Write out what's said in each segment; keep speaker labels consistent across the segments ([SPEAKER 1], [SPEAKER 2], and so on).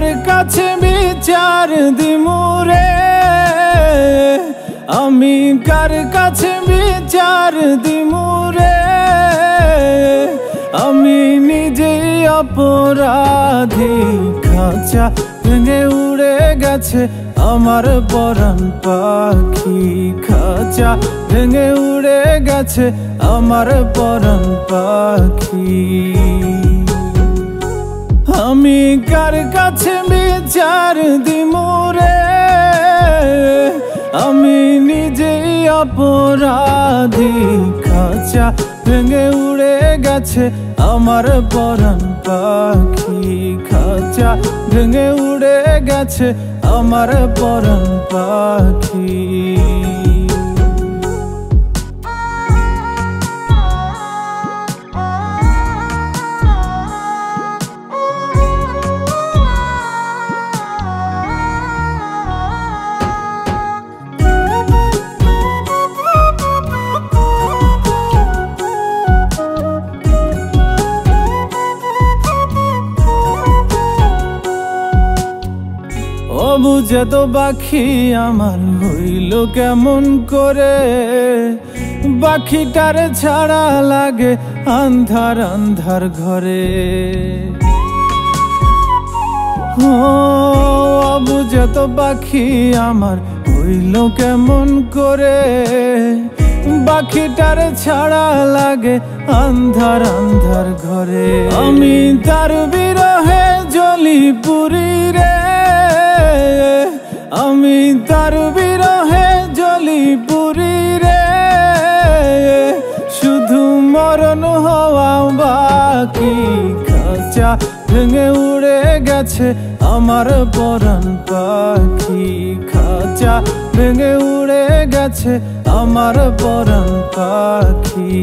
[SPEAKER 1] কার কাছে বিচার দিমুরে, আমি কার কাছে বিচার দিমুরে, আমি নিজেই অপরাধী। খাঁচা ভেঙে উড়ে গেছে আমার পরাণ পাখি, খাঁচা ভেঙে উড়ে গেছে আমার পরাণ পাখি। আমি কার কাছে বিচার দিমুরে, আমি নিজেই অপরাধী। খাঁচা ভেঙে উড়ে গেছে আমার পরাণ পাখি, খাঁচা ভেঙে উড়ে গেছে আমার পরাণ পাখি। বুঝে তো পাখি আমার হইল কেমন করে, পাখিটার ছাড়া লাগে আন্ধার আন্ধার ঘরে। ও বুঝে তো পাখি আমার হইল কেমন করে, পাখিটার ছাড়া লাগে আন্ধার আন্ধার ঘরে। আমি তার বিরহে জ্বলি পুরি রে, আমি তার বিরহে জ্বলি পুরি রে, শুধু মরণ হওয়া বাকি। খাঁচা ভেঙে উড়ে গেছে আমার পরাণ পাখি, খাঁচা ভেঙে উড়ে গেছে আমার পরাণ পাখি।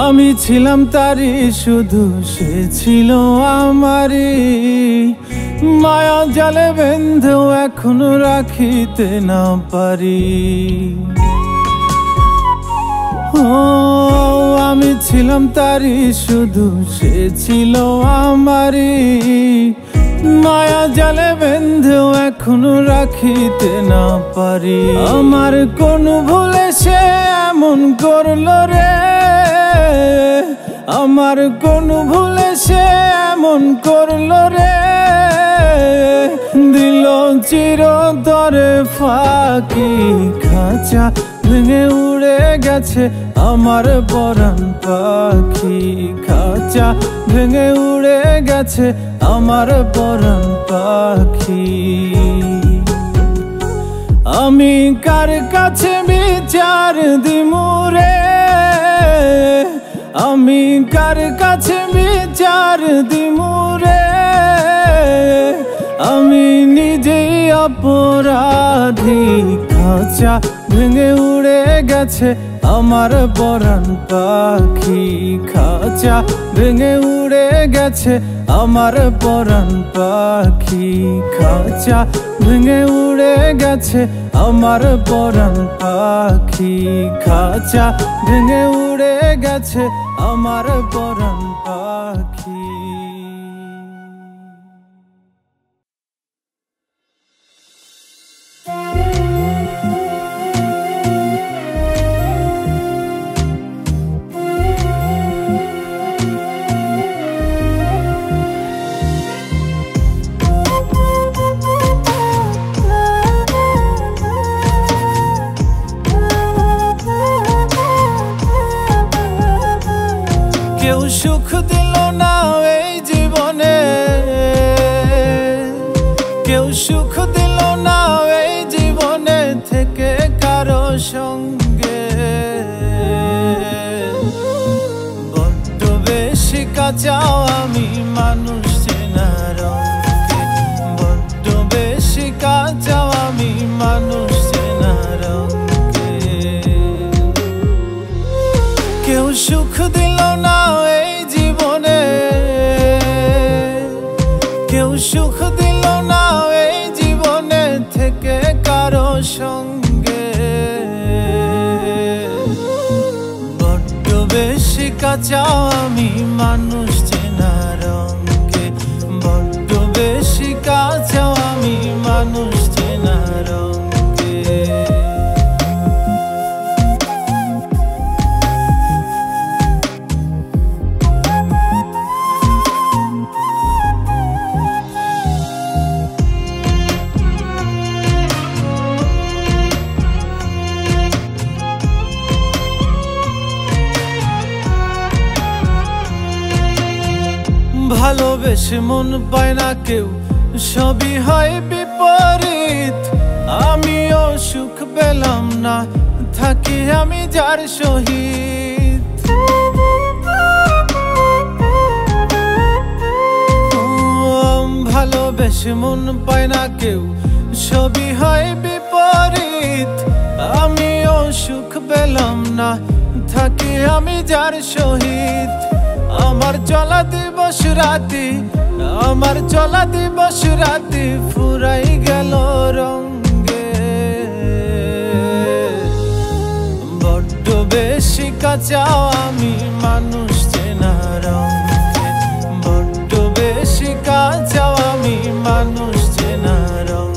[SPEAKER 1] আমি ছিলাম তারি শুধু সে ছিল আমারি, মায়া জালে বেঁধেও এখনো রাখিতে না পারি। ও আমি ছিলাম তারি শুধু সে ছিল আমারি, মায়া জালে বেঁধেও এখনো রাখিতে না পারি। আমার কোন ভুলে সে এমন করলো রে, আমার কোন ভুলে সে এমন করলো রে, দিল চিরতরে ফাঁকি। খাঁচা ভেঙে উড়ে গেছে আমার পরাণ পাখি, খাঁচা ভেঙে উড়ে গেছে আমার পরাণ পাখি। আমি কার কাছে বিচার দিমুরে, আমি কার কাছে বিচার দিমুরে, আমি নিজেই অপরাধী। খাঁচা ভেঙে উড়ে গেছে আমার পরাণ পাখি, খাঁচা ভেঙে উড়ে গেছে আমার পরাণ পাখি, খাঁচা ভেঙে উড়ে গেছে আমার পরাণ পাখি, খাঁচা ভেঙে উড়ে গেছে আমার পরাণ পাখি। কেউ সুখ দিল না এই জীবনে, কেউ সুখ দিল না এই জীবনে থেকে কারো সঙ্গে। বড্ড বেশি কাঁচাও আমি মানুষ চেনার অঙ্কে, বড্ড বেশি কাঁচাও আমি মানুষ সুখ দিল না এই জীবনে, কেউ সুখ দিল না এই জীবনে থেকে কারো সঙ্গে। বড্ড বেশি কাঁচা আমি মানুষ চেনার রঙে, বড্ড বেশি কাঁচা আমি মানুষ চেনার রঙে। ভালোবেসে মন পায় না কেউ, সবই হয় বিপরীত। আমিও সুখ পেলাম না, থাকি আমি যার সহিত। ভালোবেসে মন পায় না কেউ, সবই হয় বিপরীত। আমিও সুখ পেলাম না, থাকি আমি যার সহিত। আমার চলা দিবস রাতি, আমার চলা দিবস রাতি ফুরাই গেল রঙে। বড্ড বেশি কাঁচা আমি মানুষ চেনা রঙে, বড্ড বেশি কাঁচা আমি মানুষ চেনা রঙে।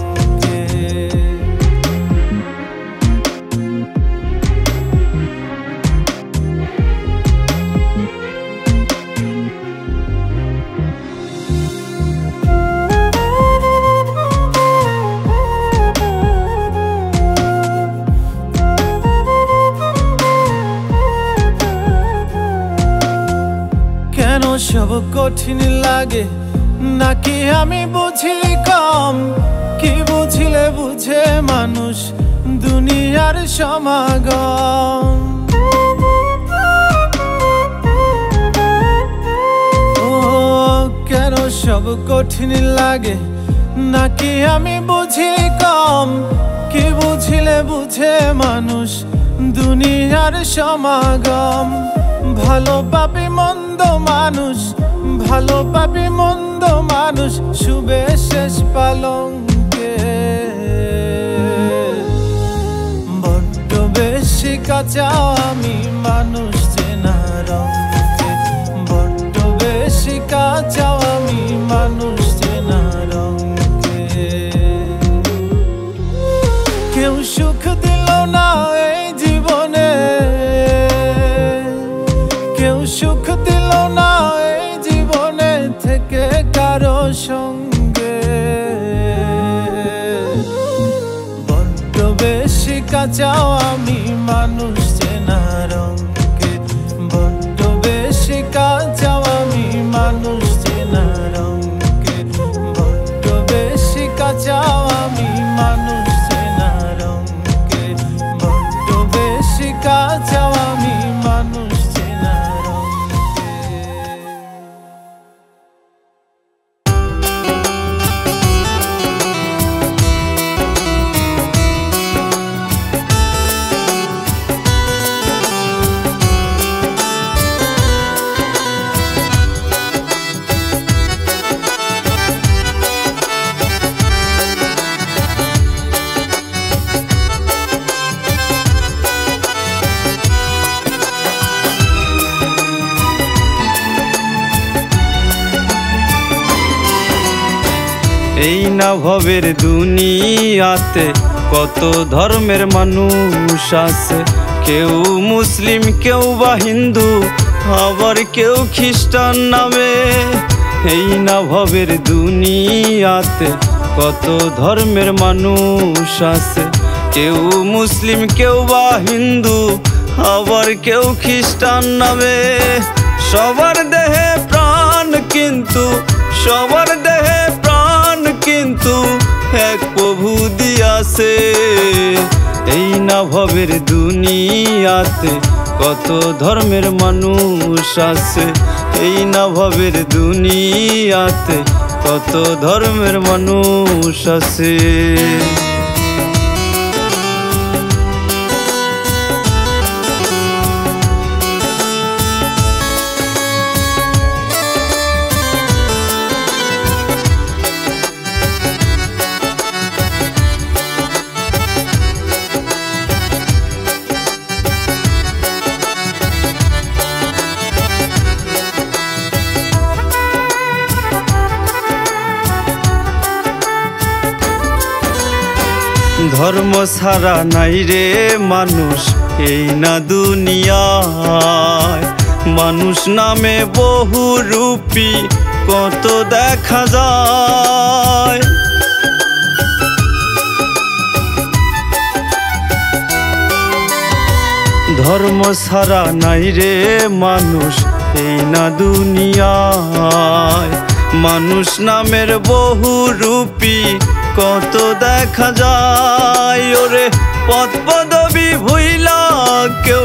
[SPEAKER 1] সব কঠিন লাগে নাকি আমি বুঝি কম? কি বুঝিলে বুঝে মানুষ দুনিয়ার সমাগম। ও কেন সব কঠিন লাগে নাকি আমি বুঝি কম? কি বুঝিলে বুঝে মানুষ দুনিয়ার সমাগম। ভালো পাপি মন্দ মানুষ, ভালো পাপি মন্দ মানুষ শুবে শেষ পালঙ্কে। বড্ড বেশি কাঁচা আমি মানুষ চেনা রঙে, বড্ড বেশি কাঁচা আমি মানুষ চেনা রঙে। কেউ সুখ দিল না এই জীবনে, কেউ সুখ দিল না এই জীবনে থেকে কারো সঙ্গে। বড্ড বেশি কাঁচা আমি মানুষ চেনা রঙে, বড্ড বেশি কাঁচা আমি মানুষ চেনা রঙে, বড্ড বেশি কাঁচা আমি মানুষ চেনা রঙে, বড্ড বেশি কাঁচা আমি মানুষ চেনা রঙে।
[SPEAKER 2] এই না ভবের দুনিয়াতে কত ধর্মের মানুষ আছে। কেউ মুসলিম, কেউ বা হিন্দু, আবার কেউ খ্রিস্টান নামে। এই না ভবের দুনিয়াতে কত ধর্মের মানুষ আছে। কেউ মুসলিম, কেউ বা হিন্দু, আবার কেউ খ্রিস্টান নামে। সবার দেহে প্রাণ কিন্তু, সবার দেহে প্রাণ কিন্তু এক প্রভু দিয়াছে। এই না ভবের দুনিয়াতে কত ধর্মের মানুষ আছে। এই না ভবের দুনিয়াতে কত ধর্মের মানুষ আছে। ধর্ম ছাড়া নাই রে মানুষ এই না দুনিয়ায়। মানুষ নামে বহু রূপী কত দেখা যায়। ধর্ম ছাড়া নাই রে মানুষ এই না দুনিয়ায়। মানুষ নামের বহু রূপী কত দেখা যায়। ওরে পদ পদবী ভুইলা কেউ,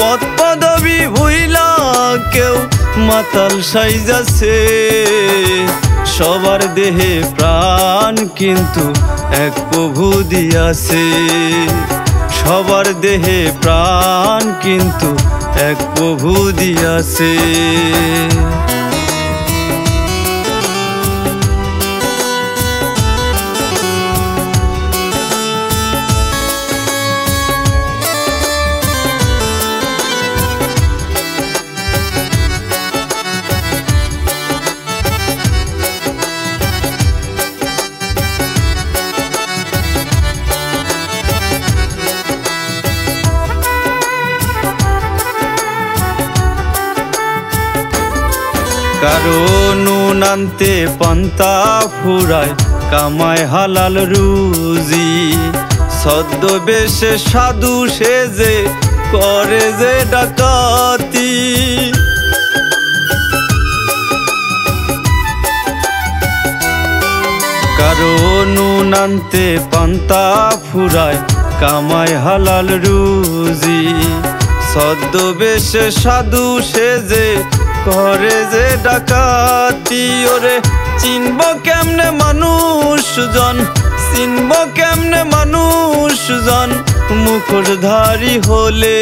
[SPEAKER 2] পদ পদবী ভুইলা কেউ মাতাল সাইজাছে। সবার দেহে প্রাণ কিন্তু এক প্রভু দিয়াছে। সবার দেহে প্রাণ কিন্তু এক প্রভু দিয়াছে। কারো নুন আনতে পান্তা ফুরায় কামায় হালাল রুজি। ছদ্মবেশে সাধু সেজে করে যে ডাকাতি। কারো নুন আনতে পান্তা ফুরায় কামায় হালাল রুজি। ছদ্মবেশে সাধু সেজে করে যে ডাকাতি। ওরে চিনব কেমনে মানুষজন, চিনব কেমনে মানুষজন মুখোশধারী হলে।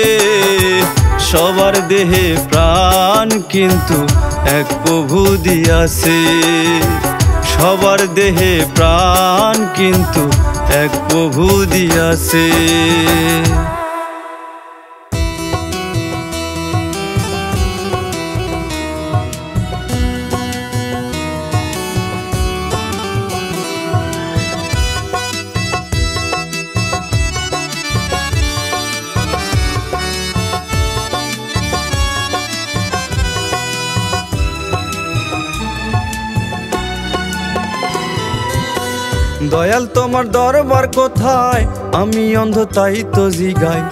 [SPEAKER 2] সবার দেহে প্রাণ কিন্তু এক প্রভু দিয়াছে। সবার দেহে প্রাণ কিন্তু এক প্রভু দিয়াছে। দয়াল তোমার দরবার কোথায়, আমি অন্ধ তাই তো জিগাই।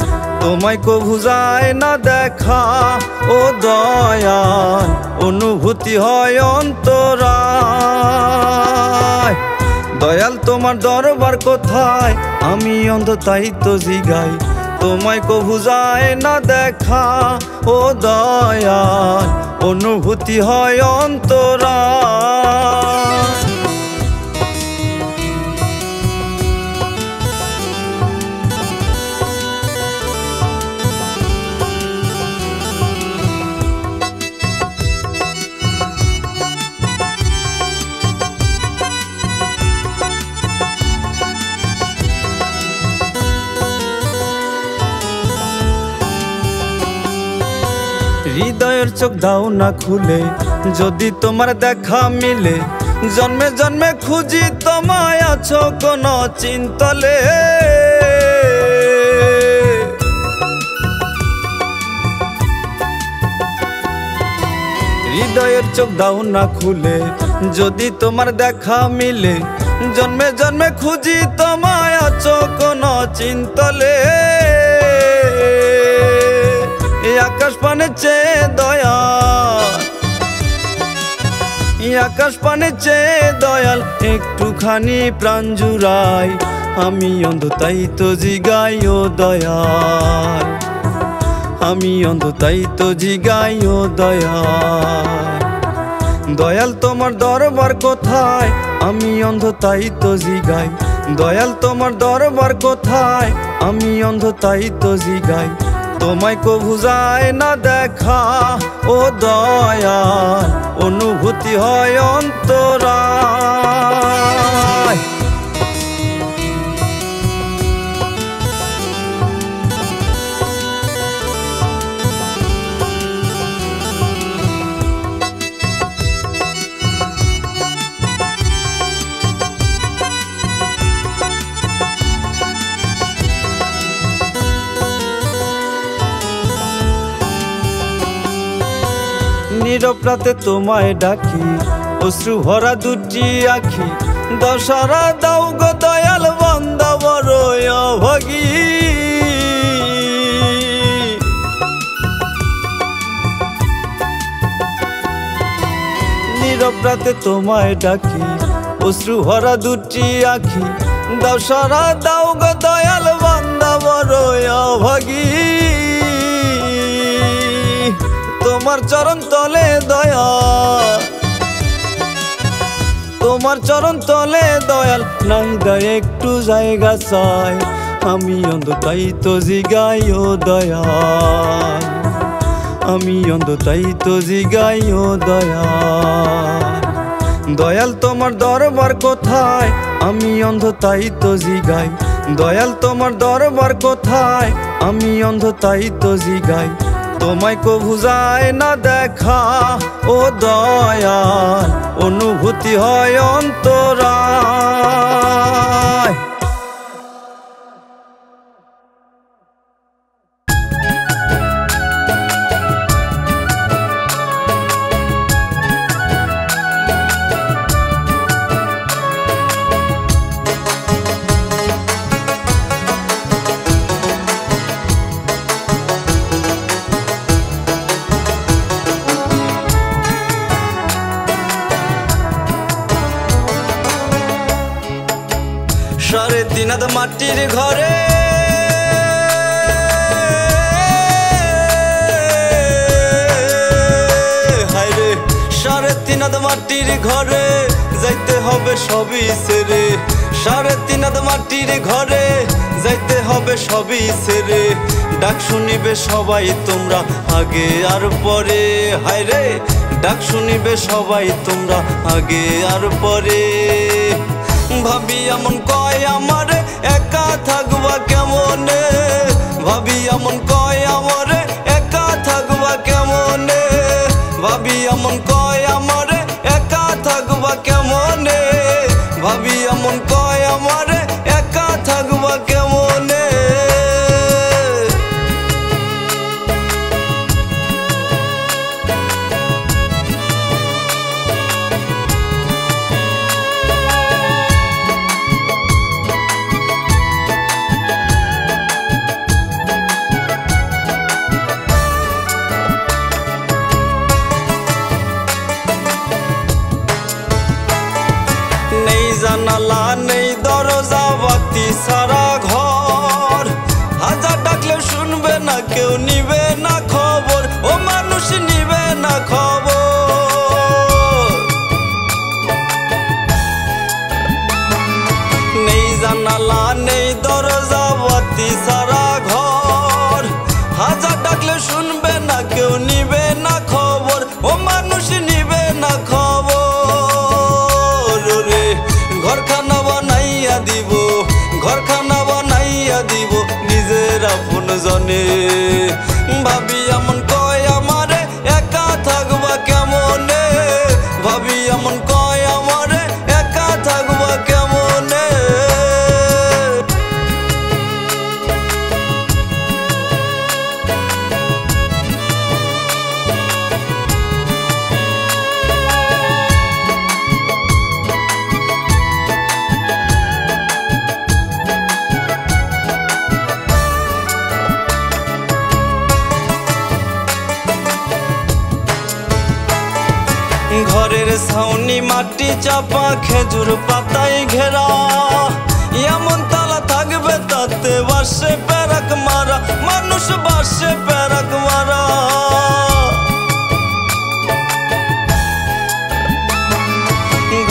[SPEAKER 2] তোমায় কভু যায় না দেখা, ও দয়াল অনুভূতি হয় অন্তরায়। দয়াল তোমার দরবার কোথায়, আমি অন্ধ তাই তো জিগাই। তোমায় কভু যায় না দেখা, ও দয়াল অনুভূতি হয় অন্তরায়। হৃদয়ের চোখ দাও না খুলে, যদি তোমার দেখা মিলে। জন্মে জন্মে খুঁজি তোমায়, আছো কোন চিন্তলে। হৃদয়ের চোখ দাও না খুলে, যদি তোমার দেখা মিলে। জন্মে জন্মে খুঁজি তোমায়, আছো কোন চিন্তলে। আকাশ পানে চেয়ে দয়াল, আকাশ পানে চেয়ে দয়াল একটুখানি প্রাণ জুড়াই। আমি অন্ধ তাই তো জিগাই, ও দয়াল আমি অন্ধ তাই তো জিগাই, ও দয়াল। দয়াল তোমার দরবার কোথায়, আমি অন্ধ তাই তো জিগাই। দয়াল তোমার দরবার কোথায়, আমি অন্ধ তাই তো জিগাই। তোমায় কভু যায় না দেখা, ও দয়াল অনুভূতি হয় অন্তরায়। নীরব রাতে তোমায় ডাকি, অশ্রু ভরা দুটি আখি, দশারা দাও গো দয়াল বান্দা বড় অভাগী। নীরব রাতে তোমায় ডাকি, অশ্রু ভরা দুটি আখি, দশারা দাও গো দয়াল বান্দা বড় অভাগী। তোমার চরণ তলে দয়াল, তোমার চরণ তলে দয়াল, নাই দেয় একটু জায়গা চাই, আমি অন্ধ তাই তো জিগাই ও দয়াল, আমি অন্ধ তাই তো জিগাই ও দয়াল। দয়াল তোমার দরবার কোথায়, আমি অন্ধ তাই তো জিগাই, দয়াল তোমার দরবার কোথায়, আমি অন্ধ তাই তো জিগাই। তোমায় কভু যায় না দেখা ও দয়াল, অনুভূতি হয় অন্তরায়। সাড়ে তিন হাত মাটির ঘরে, হায়রে সাড়ে তিন হাত মাটির ঘরে, যাইতে হবে সবই ছেড়ে, সাড়ে তিন হাত মাটির ঘরে, যাইতে হবে সবই ছেড়ে। ডাক শুনিবে সবাই তোমরা আগে আর পরে, হায়রে ডাক শুনিবে সবাই তোমরা আগে আর পরে। ভাবি এমন কয় আমারে একা থাকবা কেমনে, ভাবি এমন কয় আমারে একা থাকবা কেমনে, ভাবি এমন কয় আমারে একা থাকবা কেমনে, ভাবি এমন কয় আমারে একা থাকবা কেমনে। জানালা নেই দরজা বাতি সারা ঘর, হাজার ডাকলে শুনবে না কেউ, নিবে না খবর, ও মানুষ নিবে না খবর। নেই জানালা নেই দরজা বাতি সারা ঘর, হাজার ডাকলে শুনবে না কেউ, নিবে না খবর, ও মানুষ নিবে না খবর। ঘরখানা বানাইয়া দিব, ঘরখানা বানাইয়া দিব নিজের আপন জনে। ভাবি এমন কয় আমারে একা থাকবা কেমনে, ভাবি এমন কয় আমারে একা থাকবা কেমনে। ঘরের ছাউনি মাটি চাপা, খেজুর পাতায় ঘেরা, এমন তালা থাকবে তাতে বাসে প্যারাক মারা, মানুষ বাসে প্যারাক মারা।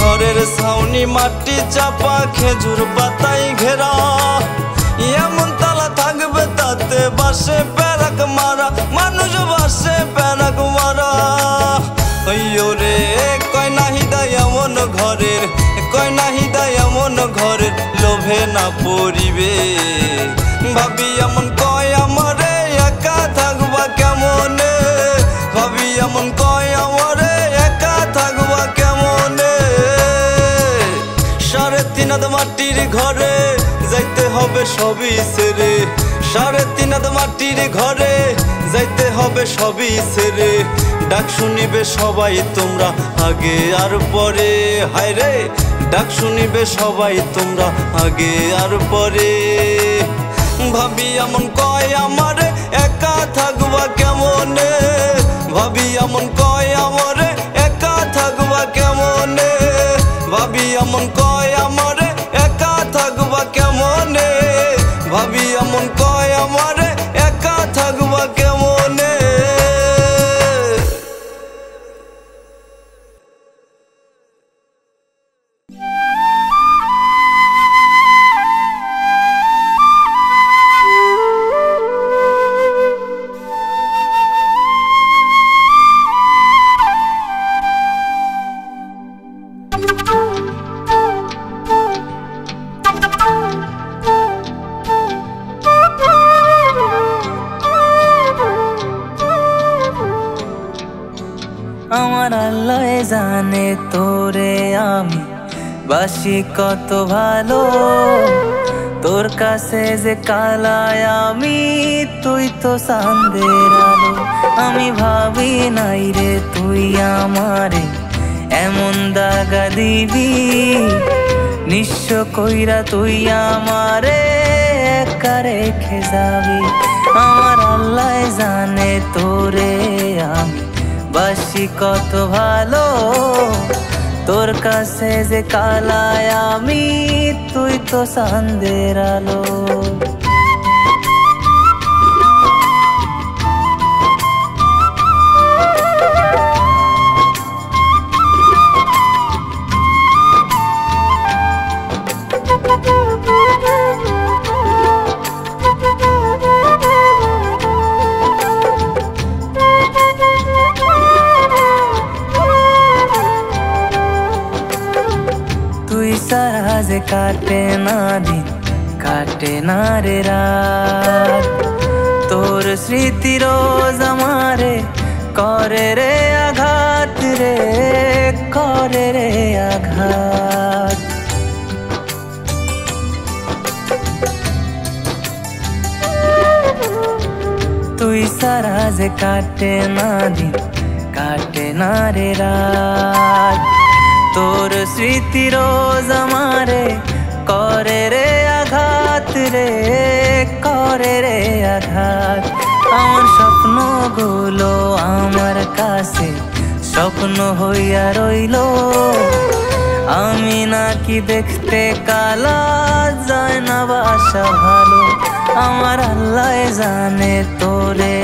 [SPEAKER 2] ঘরের ছাউনি মাটি চাপা, খেজুর পাতায় ঘেরা, এমন তালা থাকবে তাতে বাসে প্যারাক মারা, মানুষ বাসে প্যারাক মারা। রে কয় নাহি দায় এমন ঘরের, কয় নাহি দায় এমন ঘরের, লোভে না পড়িবে। ভাবি এমন কয় আমারে একা থাকবা কেমনে, ভাবি এমন কয় আমারে একা থাকবা কেমনে। সাড়ে তিন হাত মাটির ঘরে, যাইতে হবে সবই ছেড়ে, সাড়ে তিন হাত মাটির ঘরে, যাইতে হবে সবই ছেড়ে। ডাক শুনিবে সবাই তোমরা আগে আর পরে, হায় রে ডাক শুনিবে সবাই তোমরা আগে আর পরে। ভাবি এমন কয় আমারে একা থাকবা কেমনে, ভাবি এমন কয় আমারে একা থাকবা কেমনে, ভাবি এমন কয় আমারে একা থাকবা কেমনে, ভাবি এমন কয় আমারে একা থাকবা কেমনে।
[SPEAKER 3] আমার আল্লাহ জানে তোরে আমি বাসি কত ভালো, তোর কাছে যে কালায় আমি তুই তো চাঁদের আলো। আমি ভাবি নাই রে তুই আমারে এমন দাগা দিবি, নিঃস্ব কইরা তুই আমারে একা রেখে যাবি। আমার আল্লাহ জানে তোরে আমি বাসি কত ভালো, তোর কাছে যে কালায় আমি তুই তো চাঁদের আলো। সারা যে কাটে না দিন কাটে না রে রাত, তোর স্মৃতি রোজ আমারে করে রে আঘাত রে, করে রে আঘাত। তুই সারা যে কাটে না দিন কাটে না রে রাত, তোর স্মৃতি রোজ আমারে করে রে আঘাত রে, করে রে আঘাত। আমার স্বপ্নগুলো আমার কাছে স্বপ্ন হইয়া রইল, আমি নাকি দেখতে কালা যায় না বাসা ভালো। আমার আল্লাহ জানে তোরে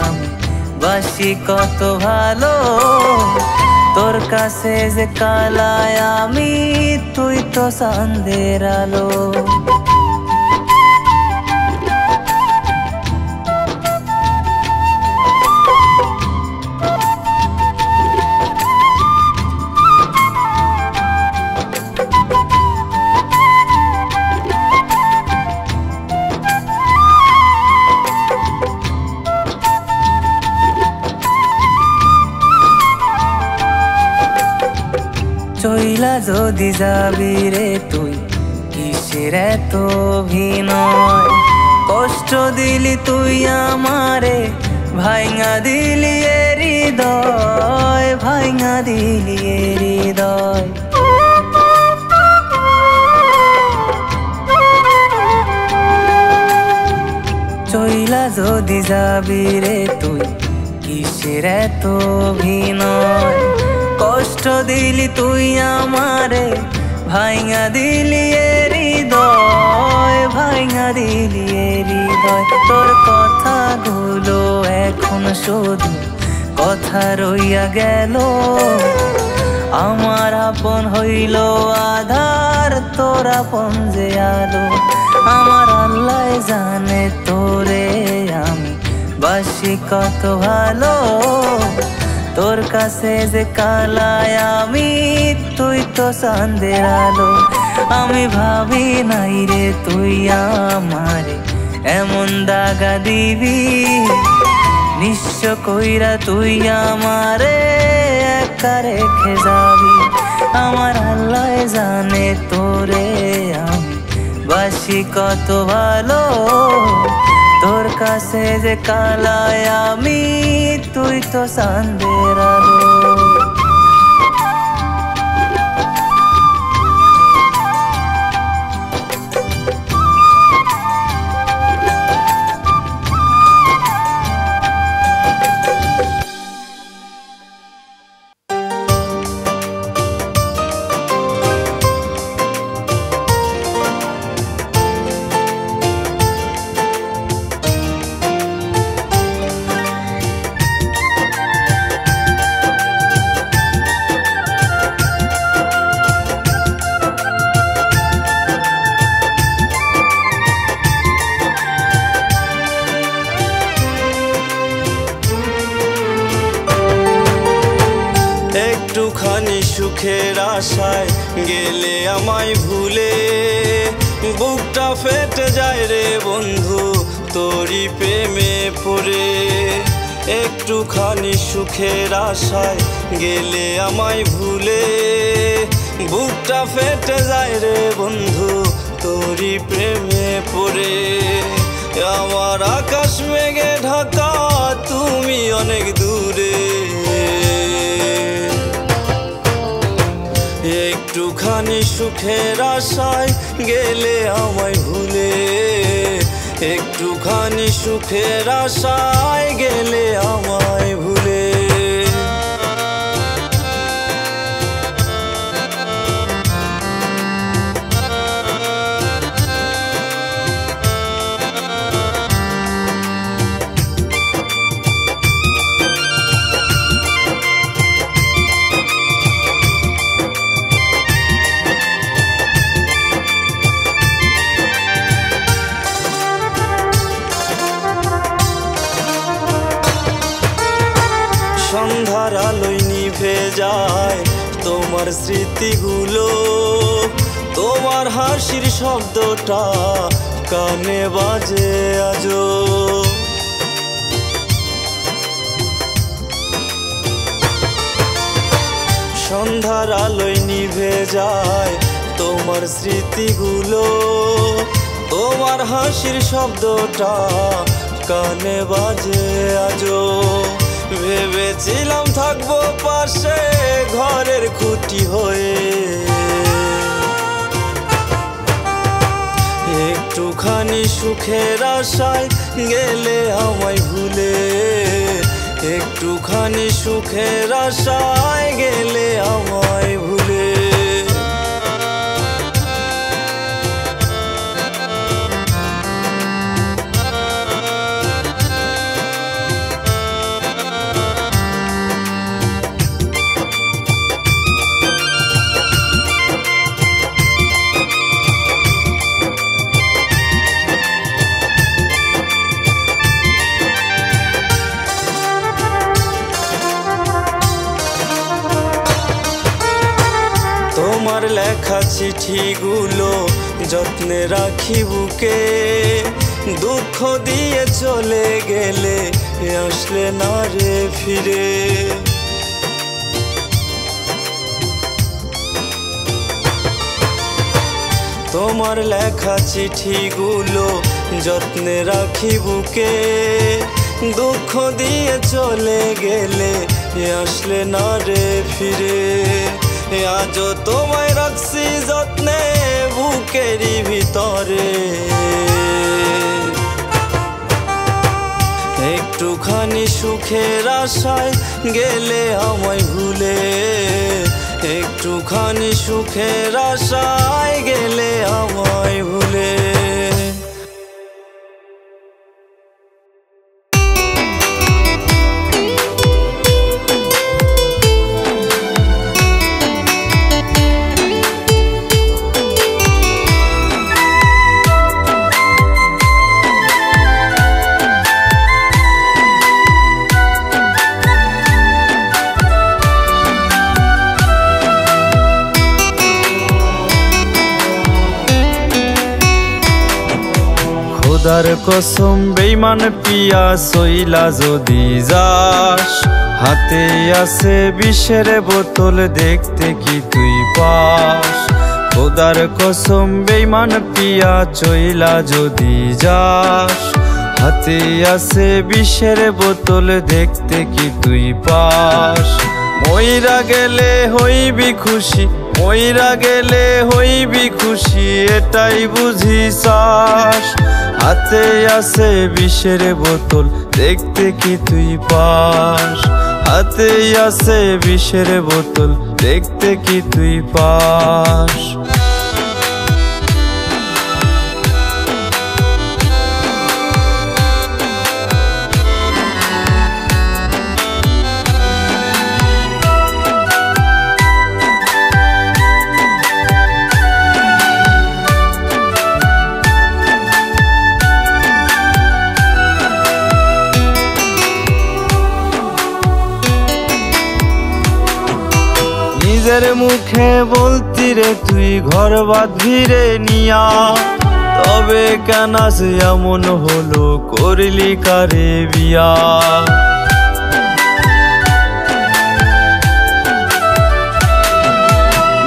[SPEAKER 3] আমি বাসি কত ভালো, তোর কাছে যে কালায় আমি তুই তো চাঁদের আলো। চইলা যদি যাবি রে তুই কিসের এত অভিনয়, কষ্ট দিলি তুই আমারে ভাইঙা দিলি এ হৃদয়, ভাইঙা দিলি এ হৃদয়। চইলা যদি যাবি রে তুই কিসের এত অভিনয়, কষ্ট দিলি তুই আমারে ভাইঙা দিলি এ হৃদয়, ভাইঙা দিলি এ হৃদয়। তোর কথাগুলো এখন শুধু কথা রইয়া গেল, আমার আপন হইল আধার তোর আপন যে আলো। আমার আল্লাহ জানে তোরে আমি বাসি কত ভালো, তোর কাছে যে কালায় আমি তুই তো চাঁদের আলো। আমি ভাবি নাই রে তুই আমারে এমন দাগা দিবি, নিঃস্ব কইরা তুই আমারে একা রেখে যাবি। আমার আল্লাহ জানে তোরে আমি বাসি কত ভালো, তোর কাছে যে কালায় আমি তুই তো চাঁদের আলো।
[SPEAKER 2] একটুখানি সুখের আশায় গেলে আমায় ভুলে, বুকটা ফেটে যায় রে বন্ধু তোরি প্রেমে পড়ে। একটুখানি সুখের আশায় গেলে আমায় ভুলে, বুকটা ফেটে যায় রে বন্ধু তোরি প্রেমে পড়ে। আমার আকাশ মেঘে ঢাকা তুমি অনেক দূরে, একটুখানি সুখের আশায় গেলে আমায় ভুলে, একটুখানি সুখের আশায় গেলে আমায় ভুলে। সন্ধ্যার আলোয় নিভে যায় তোমার স্মৃতিগুলো, তোমার হাসির শব্দটা কানে বাজে আজো। সন্ধ্যার আলোয় নিভে যায় তোমার স্মৃতিগুলো, তোমার হাসির শব্দটা কানে বাজে আজো। ভেবেছিলাম থাকবো পাশে ঘরের খুঁটি হয়ে, একটুখানি সুখের আশায় গেলে আমায় ভুলে, একটুখানি সুখের আশায় গেলে আমায় ভুলে। তোমার লেখা চিঠিগুলো যত্নে রাখি বুকে, দুঃখ দিয়ে চলে গেলে আসলে না রে ফিরে। তোমার লেখা চিঠিগুলো যত্নে রাখি বুকে, দুঃখ দিয়ে চলে গেলে আসলে না রে ফিরে। আজও তোমায় রাখছি যত্নে বুকেরই ভিতরে, একটুখানি সুখের আশায় গেলে আমায় ভুলে, একটুখানি সুখের আশায় গেলে আমায় ভুলে।
[SPEAKER 1] খোদার কসম বেঈমান পিয়া সইলা যদি যাস, হাতে আছে বিষের বোতল দেখতে কি তুই পাস। খোদার কসম বেঈমান পিয়া চইলা যদি যাস,
[SPEAKER 2] হাতে আছে বিষের বোতল, দেখতে কি তুই পাস? মইরা গেলে হইবি খুশি, মইরা গেলে হইবি খুশি, এটাই বুঝি চাস? হাতে আছে বিষের বোতল, দেখতে কি তুই পাস? হাতে আছে বিষের বোতল, দেখতে কি তুই পাস? নিজের মুখে বলতি রে তুই ঘর বাঁধবি রে নিয়া, তবে কেন সে এমন হলো, করলি কারে বিয়া?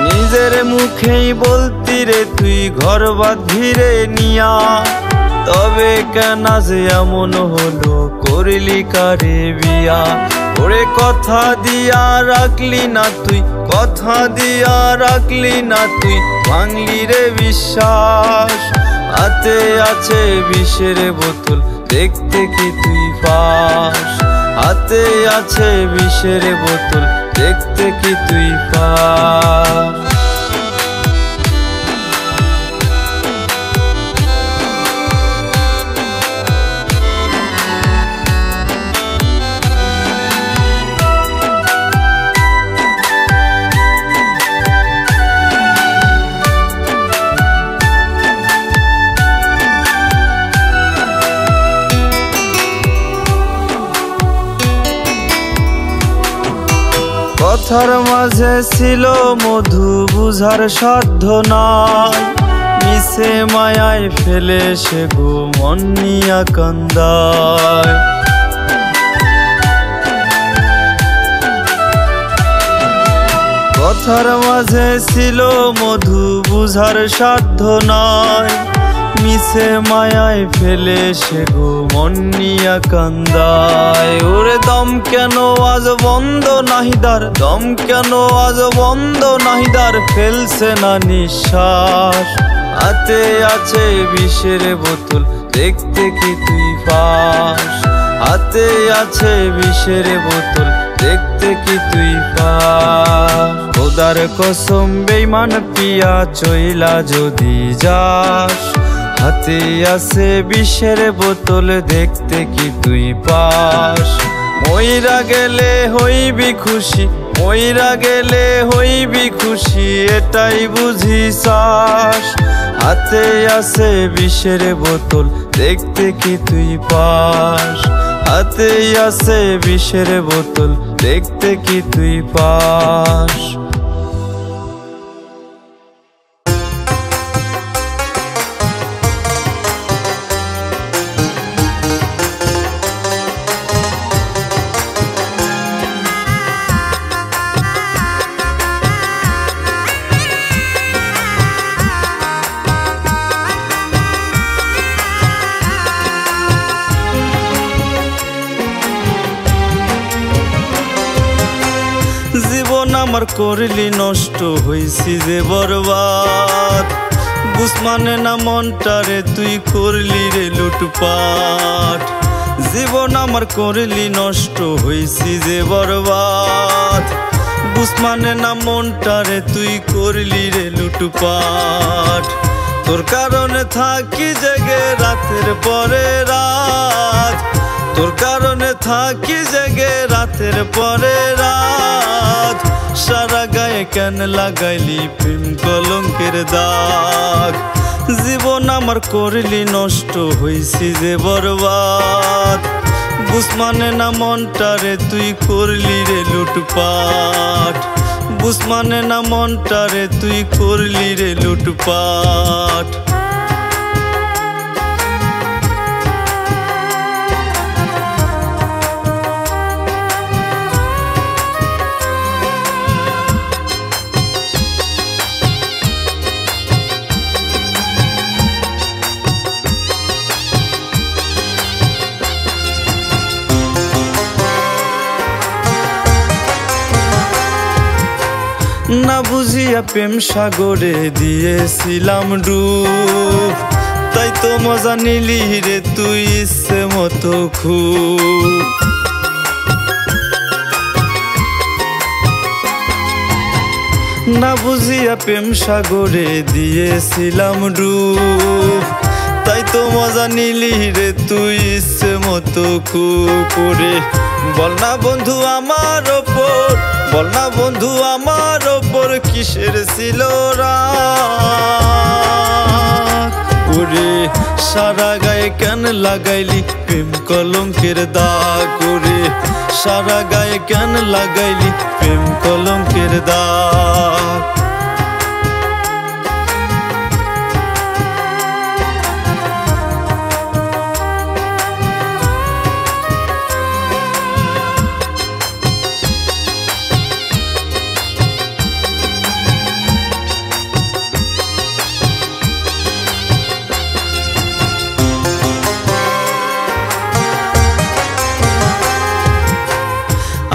[SPEAKER 2] নিজের মুখেই বলতি রে তুই ঘর বাঁধবি রে নিয়া, তবে কেন সে এমন হলো, করলি কারে বিয়া? ওরে কথা দিয়া রাখলি না তুই, কথা দিয়া রাখলি না তুই, ভাঙলি রে বিশ্বাস। হাতে আছে বিষের বোতল, দেখতে কি তুই পাস? হাতে আছে বিষের বোতল, দেখতে কি তুই পাস? কথার মাঝে ছিল মধু, বুঝার সাধ্য নাই, মিশে মায়ায় ফেলে সে গো মন নিয়া কান্দায়। কথার মাঝে ছিল মধু, বুঝার সাধ্য নাই, মিশে মায়ায় ফেলে সে গো মন নিয়া কান্দায়। ওরে দম কেন আজ বন্ধ নাহিদার, দম কেন আজ বন্ধ নাহিদার, ফেলছে না নিঃশ্বাস। হাতে আছে বিষের বোতল, দেখতে কি তুই পাস? হাতে আছে বিষের বোতল, দেখতে কি তুই পাস? খোদার কসম বেঈমান পিয়া চইলা যদি যাস, হাতে আছে বিষের বোতল, দেখতে কি তুই পাস? মইরা গেলে হইবি খুশি, মইরা গেলে হইবি খুশি, এটাই বুঝি চাস? হাতে আছে বিষের বোতল, দেখতে কি তুই পাস? হাতে আছে বিষের বোতল, দেখতে কি তুই পাস? জীবন আমার করলি নষ্ট, হইছি যে বরবাদ, বুঝ মানে না মনটারে তুই করলি রে লুটপাট। জীবন আমার করলি নষ্ট, হইছি যে বরবাদ, বুঝ মানে না মনটারে তুই করলি রে লুটপাট। তোর কারণে থাকি জেগে রাতের পরে রাত, তোর কারণে থাকি জেগে রাতের পরে রাত। সারা গায়ে কেন লাগাইলি প্রেম কলঙ্কের দাগ? জীবন আমার করলি নষ্ট, হইছি যে বরবাদ, বুঝ মানে না মনটারে তুই করলি রে লুটপাট। বুঝ মানে না মনটারে তুই করলি রে লুটপাট। না বুঝিয়া প্রেম সাগরে দিয়েছিলাম ডুব, তাই তো মজা নিলি রে তুই ইচ্ছে মতো খুব। না বুঝিয়া প্রেম সাগরে দিয়েছিলাম ডুব, তাই তো মজা নিলি রে তুই ইচ্ছে মতো করে। বল না বন্ধু আমার ওপর, বল না বন্ধু আমার ওপর কিসের ছিল রাগ ওরে। সারা গায়ে কেন লাগাইলি প্রেম কলঙ্কের দাগ ওরে, সারা গায়ে কেন লাগাইলি প্রেম কলঙ্কের দাগ।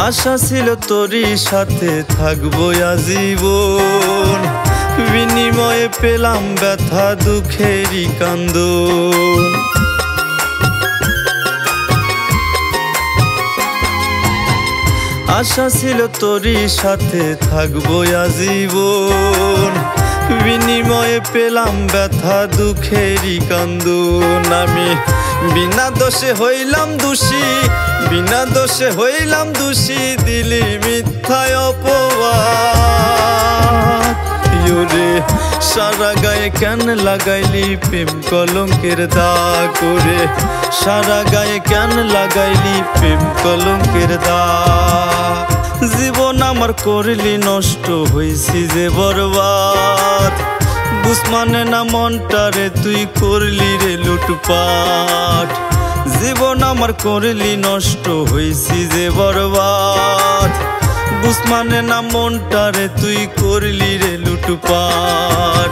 [SPEAKER 2] আশা ছিল তোরই সাথে থাকবো আজীবন, বিনিময়ে পেলাম ব্যথা দুঃখেরই কান্দন। আশা ছিল তোরই সাথে থাকবো আজীবন, বিনিময়ে পেলাম ব্যথা দুঃখেরই কান্দন। আমি বিনা দোষে হইলাম দোষী, বিনা দোষে হইলাম দোষী, দিলি মিথ্যায় অপবাদ রে। সারা গায়ে কেন লাগাইলি প্রেম কলঙ্কের দাগ ওরে, সারা গায়ে কেন লাগাইলি প্রেম কলঙ্কের দাগ। জীবন আমার করলি নষ্ট, হইছি যে বরবাদ, বুঝ মানে না মনটারে তুই করলি রে লুটপাট। জীবন আমার করলি নষ্ট, হইছি যে বরবাদ, বুঝ মানে না মনটারে তুই করলি রে লুটপাট।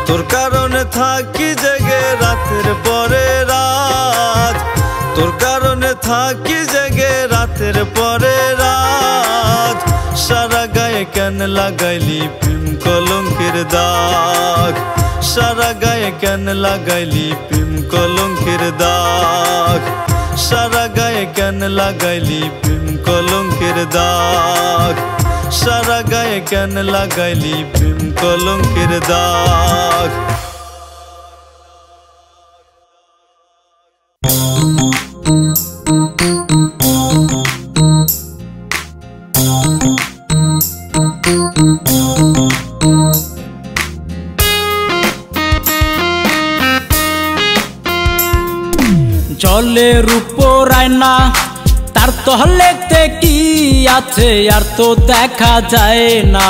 [SPEAKER 2] তোর কারণে থাকি জেগে রাতের পরে রাত, তোর কারণে থাকি জেগে রাতের পরে রাত। সারা গায়ে কেন লাগাইলি প্রেম কলঙ্কের দাগ, সারা গায়ে কেন লাগাইলি প্রেম কলঙ্কের দাগ, সারা গায়ে কেন লাগাইলি প্রেম কলঙ্কের দাগ, সারা গায়ে কেন লাগাইলি প্রেম কলঙ্কের দাগ।
[SPEAKER 1] জলের উপর আয়না তার তহলেতে কি আছে আর তো দেখা যায় না।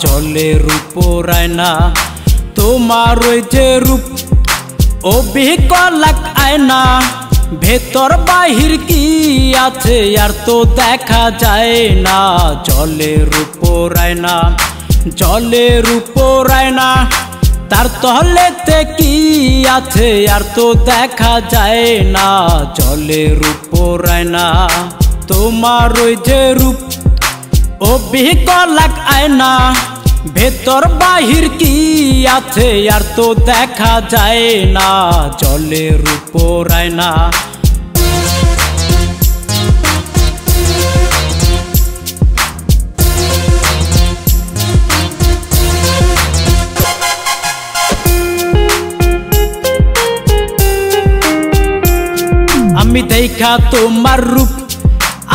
[SPEAKER 1] জলের উপর আয়না তোমার ওই যে রূপ অবিকলাক আয়না, ভেতর বাহির কি আছে আর তো দেখা যায় না। জলের উপর আয়না, জলের উপর আয়না তার তহলেতে কি আছে আর তো দেখা যায় না। জলের উপর আয়না তোমার ওই যে রূপ অবিকলাক আয়না, ভেতর বাহির কি আছে আর তো দেখা যায় না। জলের উপর আয়না আমি দেখা তোমার রূপ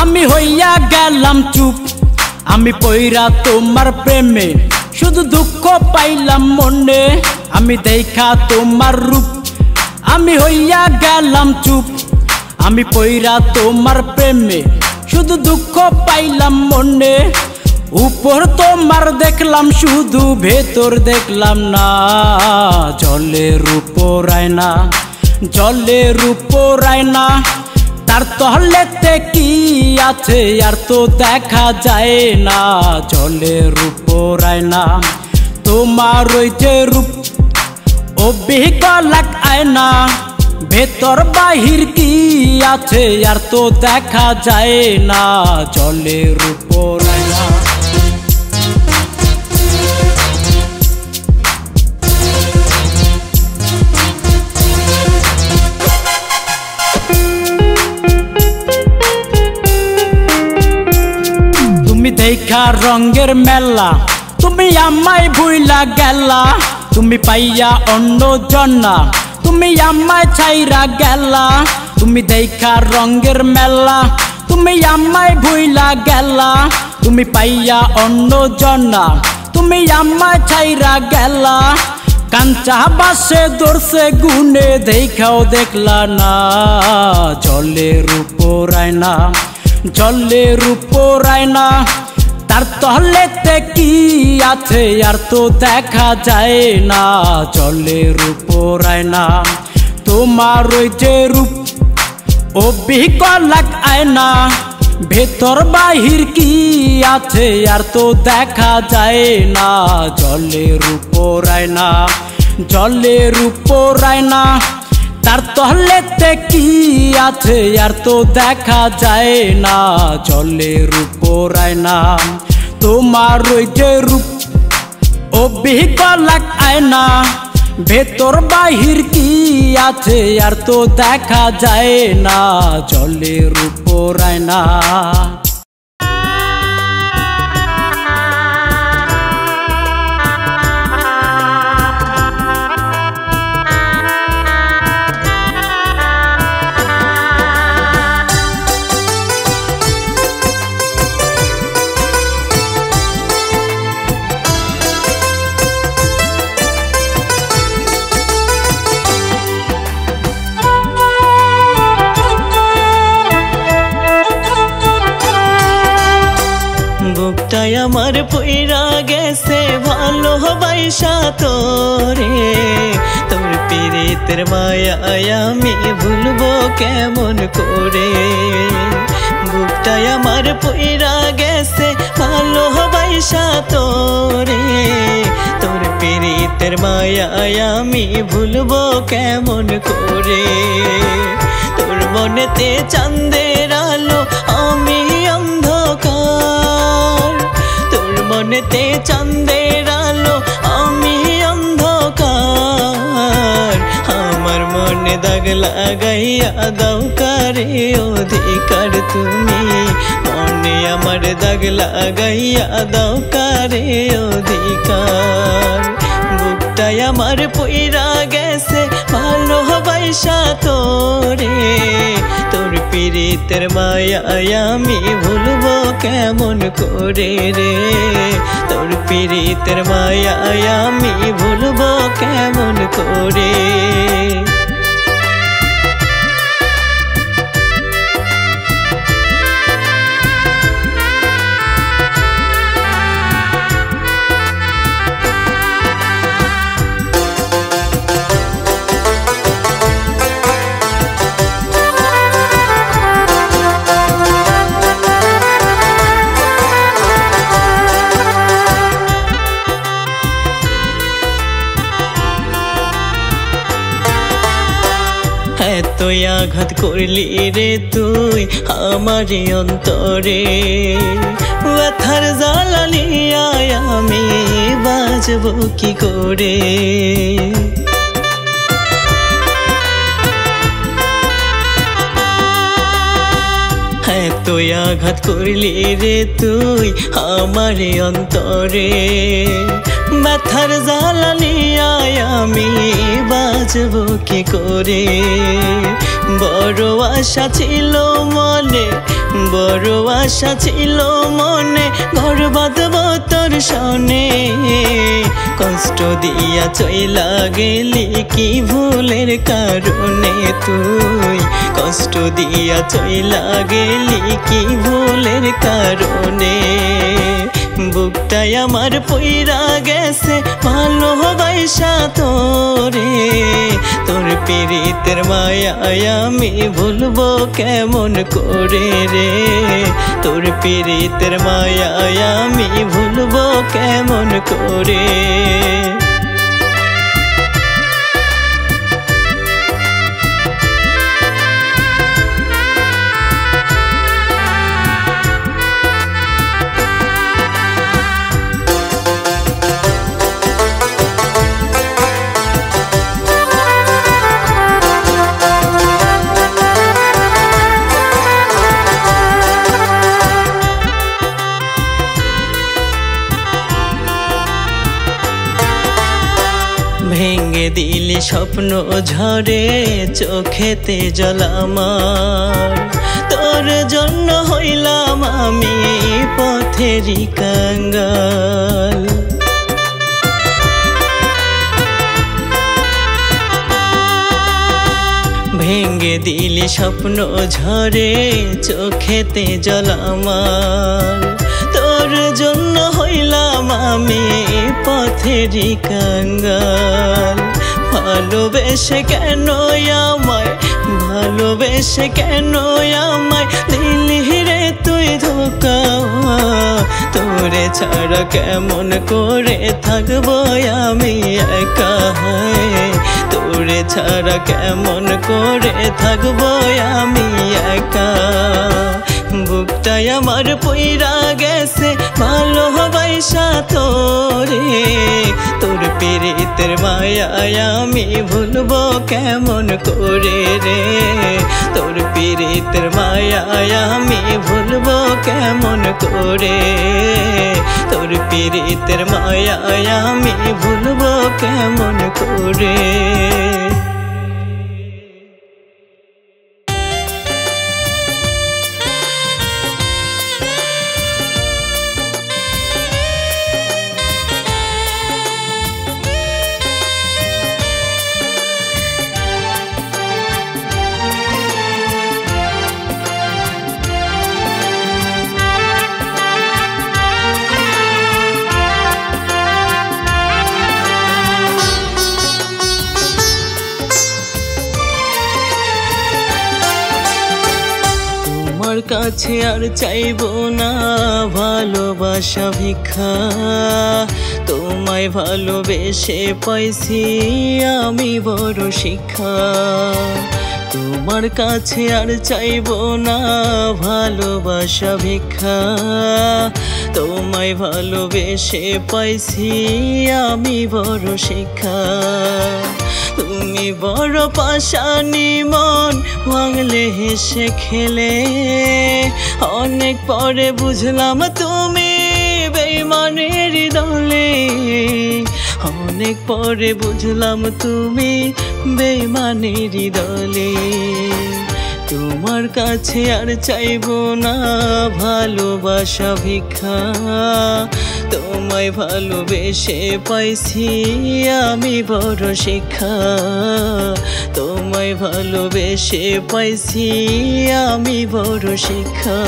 [SPEAKER 1] আমি হইয়া গেলাম চুপ, আমি পইরা তোমার প্রেমে শুধু দুঃখ পাইলাম মনে। আমি দেখা তোমার রূপ আমি হইয়া গেলাম চুপ, আমি পইরা তোমার প্রেমে শুধু দুঃখ পাইলাম মনে। উপর তোমার দেখলাম শুধু, ভেতর দেখলাম না। জলের উপর আয়না, জলের উপর আয়না তার তহলেতে কি আছে আর তো দেখা যায় না। জলের উপর আয়না তোমার ওই যে রূপ অবিকলাক আয়না, ভেতর বাহির কি আছে আর তো দেখা যায় না। জলের উপর আয়না দেখা রঙের মেলা তুমি আমায় ভুইলা গেলা তুমি পাইয়া অন্য জন্না তুমি আমায় ছাইরা গেলা তুমি দেখা রঙের মেলা তুমি আমায় ভুইলা গেলা তুমি পাইয়া অন্য জন্না তুমি আমায় ছাইরা গেলা কাঞ্চা বাসে দর্শে গুনে দেখাও দেখলা না জলের উপর আয়না জলের উপর আয়না তার তলেতে কি আছে আর তো দেখা যায় না জলের উপর আয়না তোমার ওই যে রূপ অবিকলাক আয়না ভেতর বাহির কি আছে আর তো দেখা যায় না জলের উপর আয়না জলের উপর আয়না তার তলেতে কি আছে আর তো দেখা যায় না জলের উপর আয়না তোমার ওই যে রূপ অবিকলাক আয়না ভেতর বাহির কি আছে আর তো দেখা যায় না জলের উপর আয়না
[SPEAKER 3] বুকটাই আমার পুইরা গেছে ভালোবাসা তোরে তোর পীড়িতের মায়ায় আমি ভুলবো কেমন করে বুকটাই আমার পুইরা গেছে ভালোবাসা তোরে তোর পীড়িতের মায়ায় আমি ভুলবো কেমন করে তোর মনেতে চাঁদের আলো আমি অন্ধকার তোর মনেতে চাঁদের আলো আমি অন্ধকার আমার মনে দাগ লাগাইয়া দাও কারে অধিকার তুমি মনে আমার দাগ লাগাইয়া দাও কারে অধিকার বুকটাই আমার পুইরা গেছে ভালোবাসা তোরে তোর পীড়িতের মায়ায় আমি ভুলবো কেমন করে রে তোর পীড়িতের মায়ায় আমি ভুলবো কেমন করে তুই আঘাত করলি রে তুই আমার অন্তরে ব্যথার জ্বালা নিয়ে আমি বাঁচবো কি করে তুই আঘাত করলি রে তুই আমার অন্তরে ব্যথার জ্বালা নিয়ে আমি বাঁচবো কি করে বড় আশা ছিল মনে বড় আশা ছিল মনে ঘর বাঁধবো তোর সনে কষ্ট দিয়া চইলা গেলি কি ভুলের কারণে তুই কষ্ট দিয়া চইলা গেলি কি ভুলের কারণে বুকটাই আমার পুইরা গেছে ভালোবাসা তোরে তোর পীড়িতের মায়ায় আমি ভুলবো কেমন করে রে তোর পীড়িতের মায়ায় আমি ভুলবো কেমন করে দিলি স্বপ্ন ঝরে চোখেতে জল আমার তোর জন্য হইলাম আমি পথেরই কাঙ্গাল ভেঙে দিলি স্বপ্ন ঝরে চোখেতে জল আমার তোর জন্য হইলাম আমি পথেরই কাঙ্গাল ভালোবেসে কেন আমায় ভালোবেসে কেন আমায় দিলি রে তুই ধোঁকা তোরে ছাড়া কেমন করে থাকবো আমি একা তোরে ছাড়া কেমন করে থাকবো আমি একা বুকটাই আমার পইরা গেছে ভালোবাসা তোরে তোর পীড়িতের মায়ায় আমি ভুলবো কেমন করে রে তোর পীড়িতের মায়ায় আমি ভুলবো কেমন করে তোর পীড়িতের মায়ায় আমি ভুলবো কেমন করে কাছে আর চাইবো না ভালোবাসা ভিক্ষা তোমায় ভালোবেসে পাইছি আমি বড় শিক্ষা তোমার কাছে আর চাইবো না ভালোবাসা ভিক্ষা তোমায় ভালোবেসে পাইছি আমি বড় শিক্ষা তুমি বড় পাশানি মন ভাঙলে হেসে খেলে অনেক পরে বুঝলাম তুমি বেঈমানের দলে অনেক পরে বুঝলাম তুমি বেঈমানের দলে তোমার কাছে আর চাইবো না ভালোবাসা ভিক্ষা তোমায় ভালোবেসে পাইছি আমি বড় শিক্ষা তোমায় ভালোবেসে পাইছি আমি বড় শিক্ষা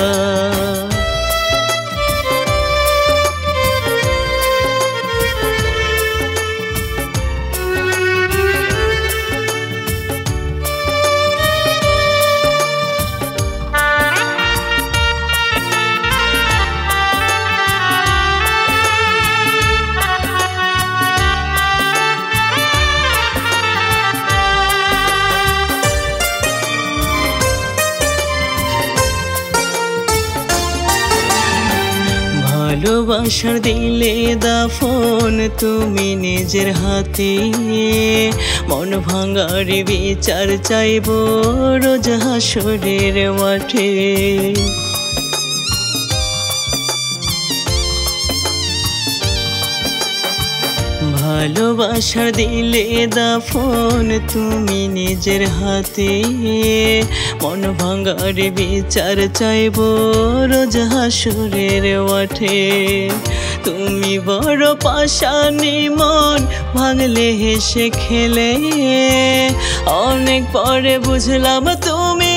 [SPEAKER 3] ভালোবাসার দিলে দাফন তুমি নিজের হাতে মন ভাঙার বিচার চাইবো রোজ হাসরের মাঠে ভালোবাসার দিলে দাফন তুমি নিজের হাতে মন ভাঙার বিচার চাইবো রোজ হাসরের মাঠে তুমি বড় পাশানি মন ভাঙলে হেসে খেলে অনেক পরে বুঝলাম তুমি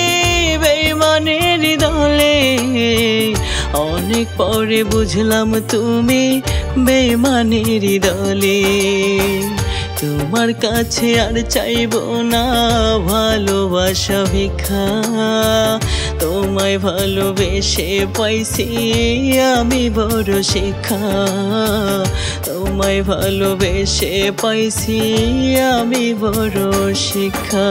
[SPEAKER 3] বেঈমানের দলে অনেক পরে বুঝলাম তুমি বেঈমানের দলে তোমার কাছে আর চাইবো না ভালোবাসা ভিক্ষা তোমায় ভালোবেসে পাইছি আমি বড় শিক্ষা তোমায় ভালোবেসে পাইছি আমি বড় শিক্ষা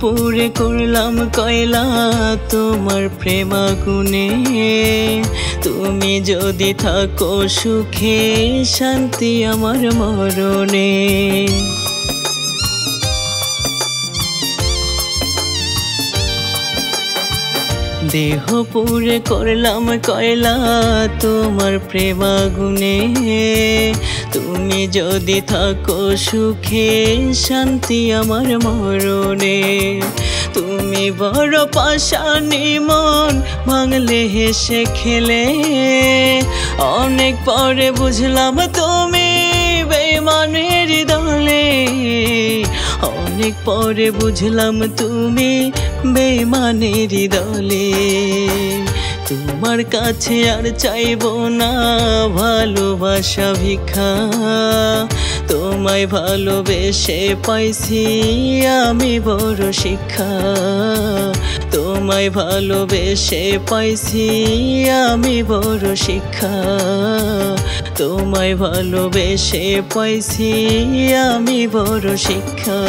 [SPEAKER 3] পুরে করলাম কয়লা তোমার প্রেম আগুনে, তুমি যদি থাকো সুখে শান্তি আমার মরণে। দেহ পুরে করলাম কয়লা তোমার প্রেম আগুনে, তুমি যদি থাকো সুখে শান্তি আমার মরণে। তুমি বড় পাষাণী মন ভাঙলে হেসে খেলে, অনেক পরে বুঝলাম তুমি বেঈমানের দলে, অনেক পরে বুঝলাম তুমি বেঈমানের দলে। তোমার কাছে আর চাইবো না ভালোবাসা ভিক্ষা, তোমায় ভালোবেসে পাইছি আমি বড় শিক্ষা, তোমায় ভালোবেসে পাইছি আমি বড় শিক্ষা, তোমায় ভালোবেসে পাইছি আমি বড় শিক্ষা।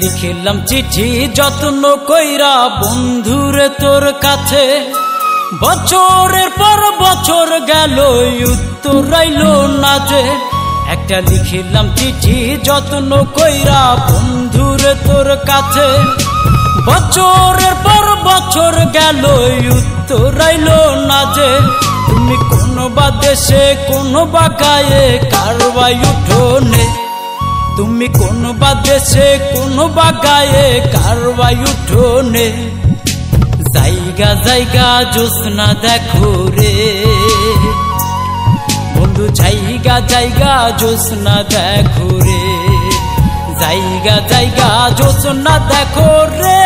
[SPEAKER 1] লিখিলাম চিঠি যত্ন কইরা বন্ধুরে তোর কাছে, বছরের পর বছর গেল উত্তর আইলো না যে। একটা লিখিলাম চিঠি যত্ন কইরা বন্ধুরে তোর কাছে, বছরের পর বছর গেল উত্তর আইলো না যে। তুমি কোন বা দেশে কোন বা গায়ে কারবাই উঠোনে, তুমি কোন বা দেশে কোন বা গায়ে কারবাই উঠোনে। জায়গা জায়গা জোছনা দেখো রে বন্ধু, জায়গা জায়গা জোছনা দেখো রে, জায়গা জায়গা জোছনা দেখো রে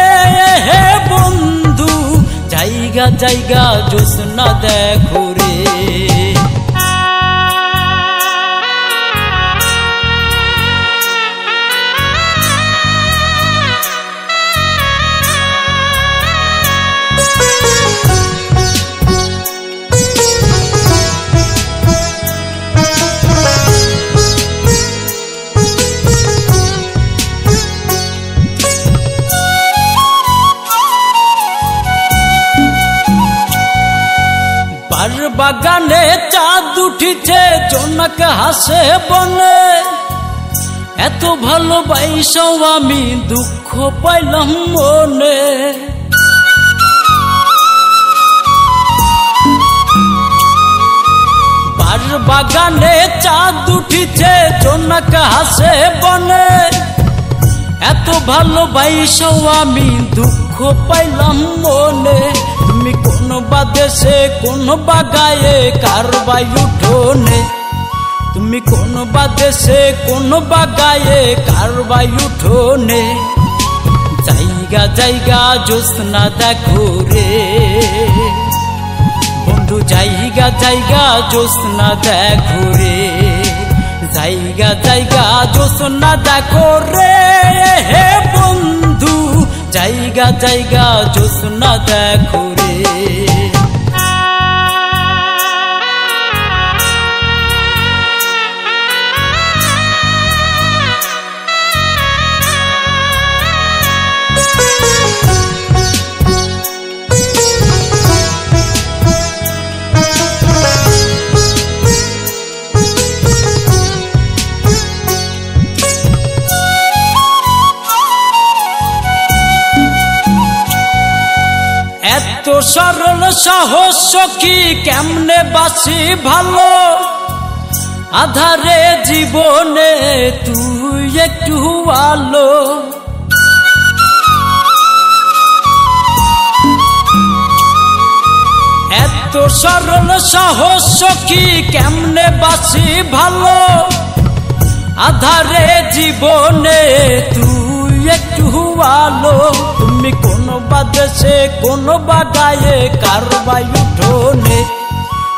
[SPEAKER 1] হে বন্ধু, জায়গা জায়গা জোছনা দেখো রে। বাগানে চাঁদ উঠিছে জোনাক হাসে বনে, এত ভালোবাসাও আমি দুঃখ পাইলাম মনে। বাগানে চাঁদ উঠিছে জোনাক হাসে বনে, এত ভালোবাসাও আমি দুঃখ পাইলাম মনে। তুমি কোন বা দেশে কোন বা গায়ে কারবাই উঠোনে, তুমি কোন বা দেশে কোন বা গায়ে কারবাই উঠোনে। জায়গা জায়গা জোছনা দেখো রে বন্ধু, জায়গা জায়গা জোছনা দেখো রে, জায়গা জায়গা জোছনা দেখো রে হে বন্ধু, জায়গা জায়গা জোছনা দেখো রে। এত সরল সহজ সখী কেমনে বাসি ভালো, আধারে জীবনে তুই একটু আলো। এত সরল সহজ সখী কেমনে বাসি ভালো, আধারে জীবনে তুই একটু আলো। তুমি কোন বা দেশে কোন বা গায়ে কারবাই উঠোনে,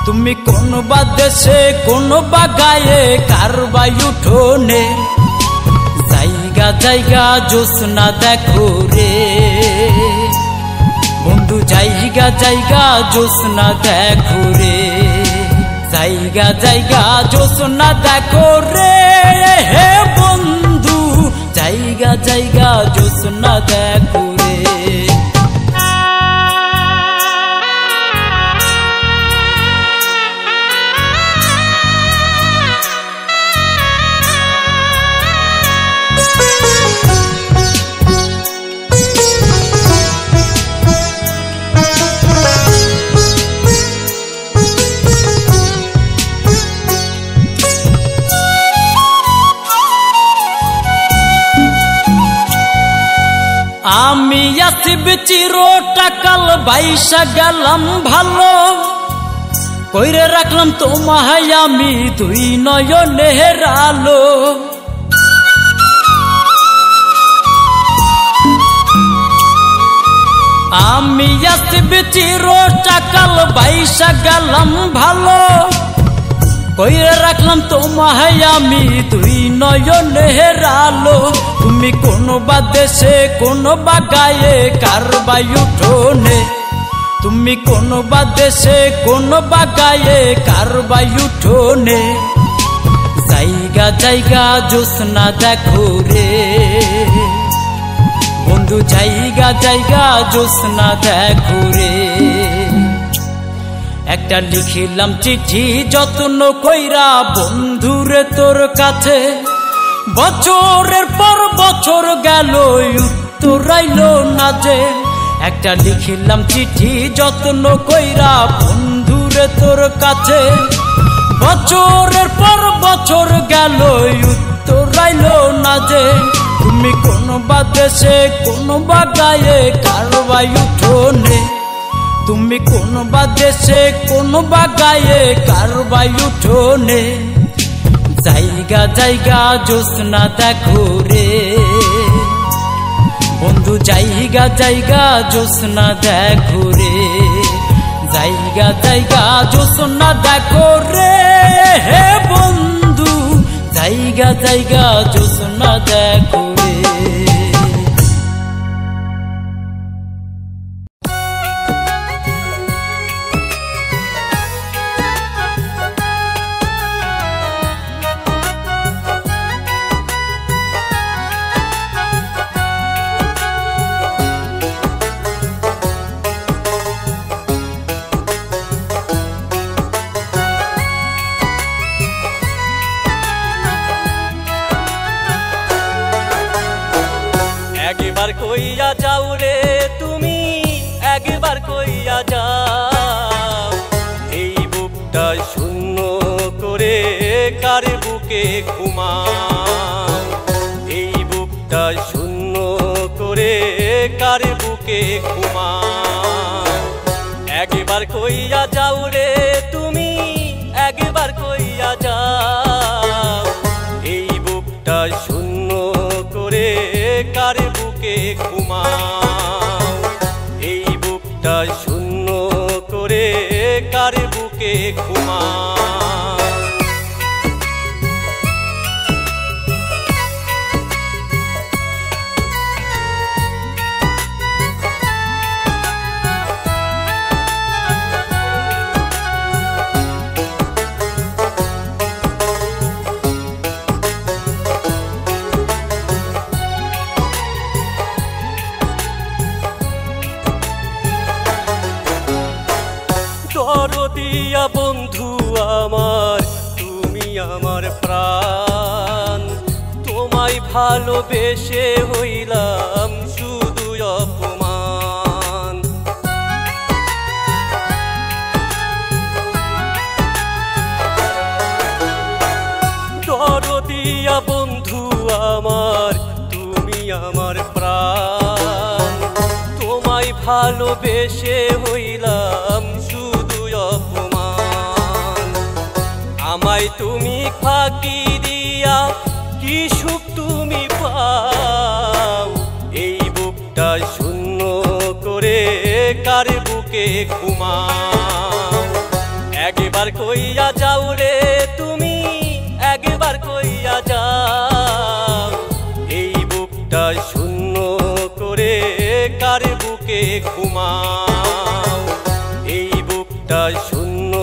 [SPEAKER 1] তুমি কোন বা দেশে কোন বা গায়ে কারবাই উঠোনে। জায়গা জায়গা জোছনা দেখো রে বন্ধু, জায়গা জায়গা জোছনা দেখো রে, জায়গা জায়গা জোছনা দেখো রে হে বন্ধু, জায়গা জায়গা জোছনা দেখো রে। আমি আসিব চিরটাকাল বাইসা গেলাম ভালো, কইরে রাখলাম তোমায় আমি দুই নয়নের আলো। আমি আসিব চিরটাকাল বাইসা গেলাম ভালো, কইরে রাখলাম তোমায় আমি দুই নয়নের আলো। তুমি কোন বা দেশে কোন বা গায়ে কারবাই উঠোনে, তুমি কোন বা দেশে কোন বা গায়ে কারবাই উঠোনে। জায়গা জায়গা জোছনা দেখো রে বন্ধু, জায়গা জায়গা জোছনা দেখো রে। একটা লিখিলাম চিঠি যত্ন কইরা বন্ধুরে তোর কাছে, বছরের পর বছর গেল উত্তর আইলো না যে। একটা লিখিলাম চিঠি যত্ন কইরা বন্ধুরে তোর কাছে, বছরের পর বছর গেল উত্তর আইলো না যে। তুমি কোন বা দেশে কোন বা গায়ে কারবাই উঠোনে, তুমি কোন বা দেশে কোন বা গায়ে কারবাই উঠোনে। জায়গা জায়গা জোছনা দেখো রে বন্ধু, জায়গা জায়গা জোছনা দেখো রে, জায়গা জায়গা জোছনা দেখো রে হে বন্ধু, জায়গা জায়গা জোছনা দেখো রে।
[SPEAKER 4] একবার কইয়া যাও রে তুমি, একবার কইয়া যাও, এই বুকটা শূন্য করে কার বুকে ঘুমাও, এই বুকটা শূন্য করে কার বুকে ঘুমাও। একবার কইয়া যাও রে তুমি, একবার কইয়া যাও, এই বুকটা শূন্য করে কার বুকে ঘুমাও, এই বুকটা শূন্য করে কার বুকে ঘুমাও। দরদিয়া বন্ধু আমার, তুমি আমার প্রাণ, তোমায় ভালোবেসে হইলাম শুধু অপমান। দরদিয়া বন্ধু আমার, তুমি আমার প্রাণ, তোমায় ভালোবেসে হইলাম শুধু অপমান। আমায় তুমি ফাঁকি দিয়া কি সুখ তুমি পাও, কার বুকে ঘুমাও। একবার কইয়া যাও রে তুমি, একবার কইয়া যাও, এই বুকটা শূন্য করে কার বুকে ঘুমাও। এই বুকটা শূন্য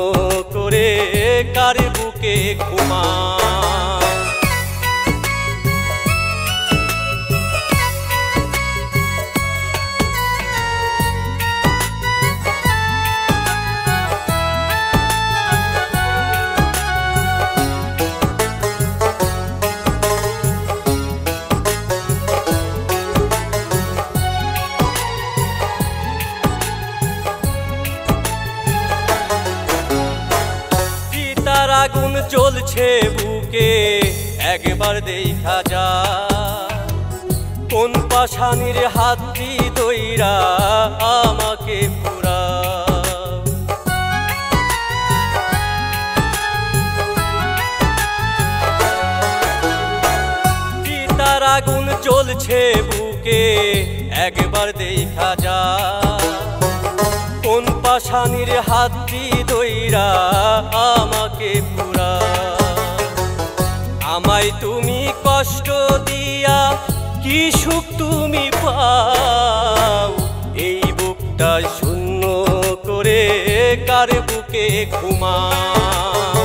[SPEAKER 4] করে কার বুকে ঘুমাও। আগুন জ্বলছে বুকে একবার দেখা যা, কোন পাশানির হাতটি দইরা আমাকে পুরা। চিতার আগুন জ্বলছে বুকে একবার দেখা যা, কোন পাশানির হাতটি দইরা আমাকে পুরা। আমায় তুমি কষ্ট দিয়া কি সুখ তুমি পাও, এই বুকটা শূন্য করে কার বুকে ঘুমাও।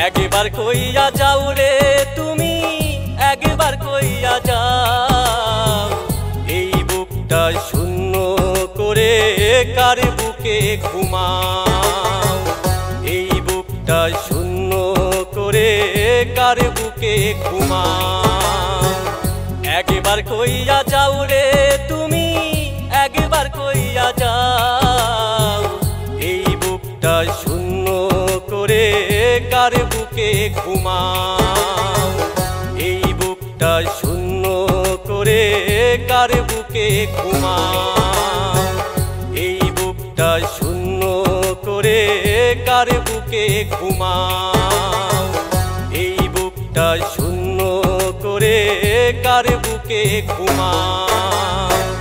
[SPEAKER 4] একবার কইয়া যাও রে তুমি, একবার কইয়া যাও, এই বুকটা শূন্য করে কার বুকে ঘুমাও। এই বুকটা শূন্য করে কার বুকে ঘুমাও। একবার কইয়া যাও রে তুমি, একবার কইয়া যাও, এই বুকটা শূন্য করে কার বুকে ঘুমাও। এই বুকটা শূন্য করে কার বুকে ঘুমাও। এই বুকটা শূন্য করে কার বুকে ঘুমাও। এই বুকটা শূন্য করে কার বুকে ঘুমাও।